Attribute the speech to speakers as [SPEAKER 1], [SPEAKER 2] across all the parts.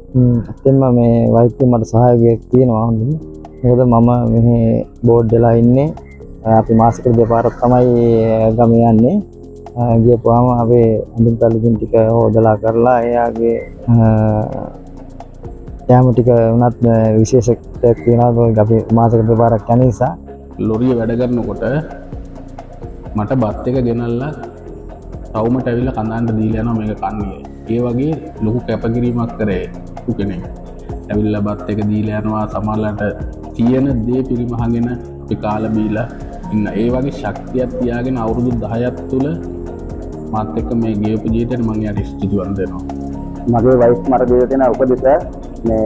[SPEAKER 1] ඇත්තෙන්ම මේ වෛද්‍ය මට සහයෝගයක් තියෙනවා හොඳින්. මොකද මම මෙහි බෝඩ් වෙලා ඉන්නේ. අපි මාසෙකට දෙපාරක් තමයි ගම යන්නේ. ගියපුවාම අපේ අඳුන් පැළඳුම් ටික හොදලා කරලා එයාගේ යාම ටික උනත් විශේෂයක් තියෙනවා. අපි මාසෙකට දෙපාරක් යන නිසා
[SPEAKER 2] ලොරිය වැඩ කරනකොට මට බත් එක ගෙනල්ලා තවුමට ඇවිල්ලා කඳාන්න දීලා යනවා මේක කන්නේ. ඒ වගේ ලොකු කැපකිරීමක් කරේ කෙනෙක්. ඇවිල්ලා බත් එක දීලා යනවා, සමහරවිට තියෙන දේ පිරිමහගෙන අපි කාලා බීලා ඉන්න. ඒ වගේ ශක්තියක් තියාගෙන අවුරුදු 10ක් තුල මාත් එක්ක මේ ගෙවපු ජීවිතේට මම යාට ස්තුතිවන්ත වෙනවා.
[SPEAKER 3] මගේ වයිෆ් මට දීලා තියෙන උපදෙස මේ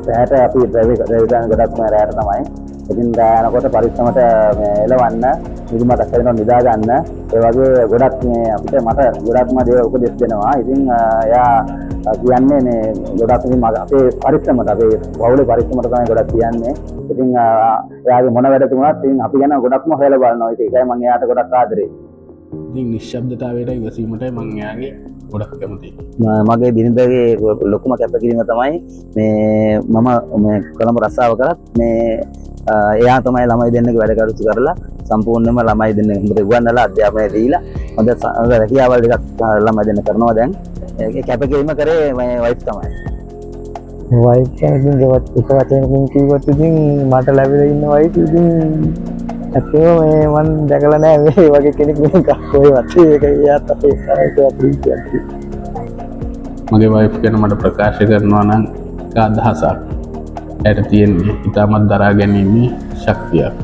[SPEAKER 3] රැයට අපි ඩ්‍රයිවර් ගොඩක් රැයට තමයි. ඉතින් යනකොට පරිස්සමට මේ එලවන්න, නිදිමතක් වෙනවා නිදා ගන්න. ඒ වගේ ගොඩක් මේ අපිට මට ගොඩක්ම දේ උපදෙස් දෙනවා. ඉතින් එයා කියන්නේ මේ ගොඩක් ඉතින් අපේ පරිස්සමට, අපේ පවුලේ පරිස්සමට තමයි ගොඩක් කියන්නේ. ඉතින් එයාගේ මොන වැඩ තිබුණත් ඉතින් අපි ගැන ගොඩක්ම හොයලා බලනවා. ඒකයි මම එයාට ගොඩක් ආදරේ.
[SPEAKER 2] ඉතින් නිශ්ශබ්දතාවයට ඉවසීමටයි මම එයාගේ ගොඩක් කැමතියි.
[SPEAKER 3] මගේ බිරිඳගේ ලොකුම කැපකිරීම තමයි මේ මම මේ කොළඹ රස්සාව කරත් මේ එයා තමයි ළමයි දෙන්නගේ වැඩ කටයුතු කරලා සම්පූර්ණයෙන්ම ළමයි දෙන්න හොඳට උගන්වලා අධ්‍යාපනය දීලා හොඳ රැකියාවල් ටිකක් ළමයි දෙන්න කරනවා දැන්. ඒක කැපකිරීම කරේ මේ වයිෆ් තමයි.
[SPEAKER 1] වයිෆ් කෙනෙක්ගෙන් ගෙවත් එක වචනකින් කිව්වොත් ඉතින් මට ලැබිලා ඉන්න වයිෆ් ඉතින් ඇත්තම මේ මම දැකලා නැහැ මේ වගේ කෙනෙක් මේක කොහෙවත්. ඒක එයාත් අපේ සාහිත්‍ය
[SPEAKER 2] මගේ වයිෆ් ගැන මට ප්‍රකාශ කරනවා නම් එක අදහසක්. ඇයට තියෙන්නේ ඉතාමත් දරා ගැනීමේ ශක්තියක්.